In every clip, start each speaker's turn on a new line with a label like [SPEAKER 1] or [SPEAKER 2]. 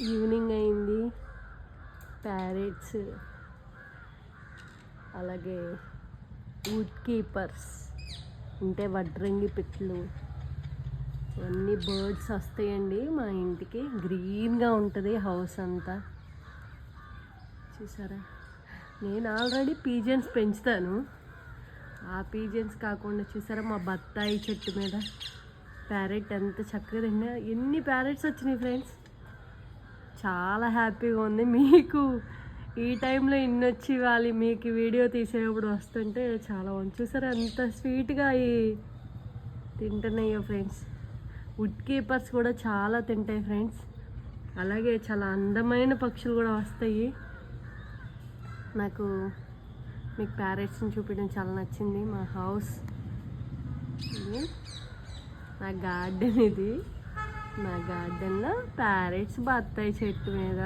[SPEAKER 1] Evening అయింది. Parrots, అలాగే would keepers అంటే వడ్రంగి పిట్లు, అన్ని బర్డ్స్ వస్తాయండి మా ఇంటికి. గ్రీన్గా ఉంటుంది హౌస్ అంతా. చూసారా, నేను ఆల్రెడీ పీజన్స్ పెంచుతాను. ఆ పీజన్స్ కాకుండా చూసారా మా బత్తాయి చెట్టు మీద ప్యారెట్ ఎంత చక్కగా తిన్నా. ఎన్ని ప్యారెట్స్ వచ్చినాయి ఫ్రెండ్స్, చాలా హ్యాపీగా ఉంది. మీకు ఈ టైంలో ఇన్ని వచ్చి వాళ్ళు మీకు వీడియో తీసేటప్పుడు వస్తుంటే చాలా బాగుంది. చూసారా ఎంత స్వీట్గా అవి తింటున్నాయో ఫ్రెండ్స్. వుడ్ కీపర్స్ కూడా చాలా తింటాయి ఫ్రెండ్స్. అలాగే చాలా అందమైన పక్షులు కూడా వస్తాయి. నాకు మీకు ప్యారెట్స్ని చూపించడం చాలా నచ్చింది. మా హౌస్ ఇది, నా గార్డెన్ ఇది. నా గార్డెన్లో ప్యారెట్స్ బత్తాయి చెట్టు మీద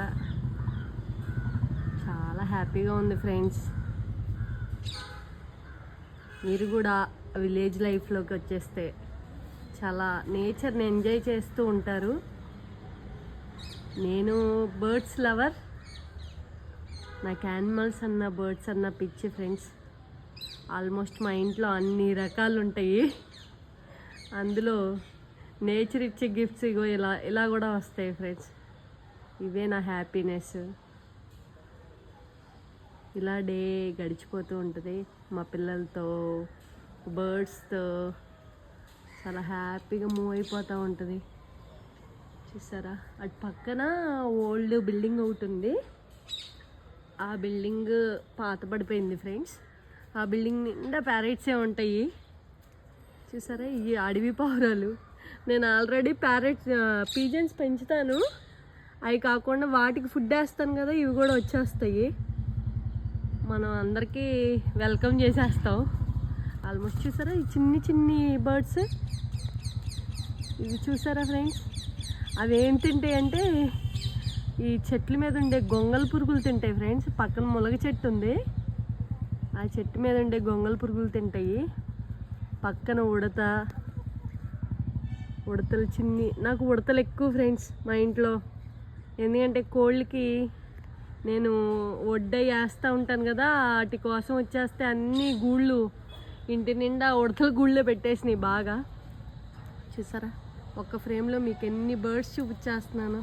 [SPEAKER 1] చాలా హ్యాపీగా ఉంది ఫ్రెండ్స్. మీరు కూడా విలేజ్ లైఫ్లోకి వచ్చేస్తే చాలా నేచర్ని ఎంజాయ్ చేస్తూ ఉంటారు. నేను బర్డ్స్ లవర్. నాకు యానిమల్స్ అన్న బర్డ్స్ అన్న పిచ్చి ఫ్రెండ్స్. ఆల్మోస్ట్ మా ఇంట్లో అన్ని రకాలు ఉంటాయి. అందులో నేచర్ ఇచ్చే గిఫ్ట్స్ ఇగో ఇలా కూడా వస్తాయి ఫ్రెండ్స్. ఇవే నా హ్యాపీనెస్. ఇలా డే గడిచిపోతూ ఉంటుంది మా పిల్లలతో, బర్డ్స్తో. చాలా హ్యాపీగా మూవ్ అయిపోతూ ఉంటుంది. చూసారా, అటు పక్కన ఓల్డ్ బిల్డింగ్ ఒకటి ఉంది. ఆ బిల్డింగ్ పాత పడిపోయింది ఫ్రెండ్స్. ఆ బిల్డింగ్ నిండా ప్యారెట్సే ఉంటాయి. చూసారా, ఈ అడవి పావురాలు. నేను ఆల్రెడీ పీజన్స్ పెంచుతాను. అవి కాకుండా వాటికి ఫుడ్ వేస్తాను కదా, ఇవి కూడా వచ్చేస్తాయి. మనం అందరికీ వెల్కమ్ చేసేస్తాం ఆల్మోస్ట్. చూసారా ఈ చిన్ని బర్డ్స్, ఇవి చూసారా ఫ్రెండ్స్. అవి ఏం తింటాయి అంటే ఈ చెట్ల మీద ఉండే గొంగళ పురుగులు తింటాయి ఫ్రెండ్స్. పక్కన ములగ చెట్టు ఉంది, ఆ చెట్టు మీద ఉండే గొంగళ పురుగులు తింటాయి. పక్కన ఉడతలు నాకు ఉడతలు ఎక్కువ ఫ్రెండ్స్ మా ఇంట్లో. ఎందుకంటే కోళ్ళకి నేను వడ్డ వేస్తూ ఉంటాను కదా, వాటి కోసం వచ్చేస్తే అన్ని గూళ్ళు ఇంటి నిండా ఉడతల గూళ్ళే పెట్టేసినాయి బాగా. చూసారా, ఒక్క ఫ్రేమ్లో మీకు ఎన్ని బర్డ్స్ చూపించేస్తున్నాను.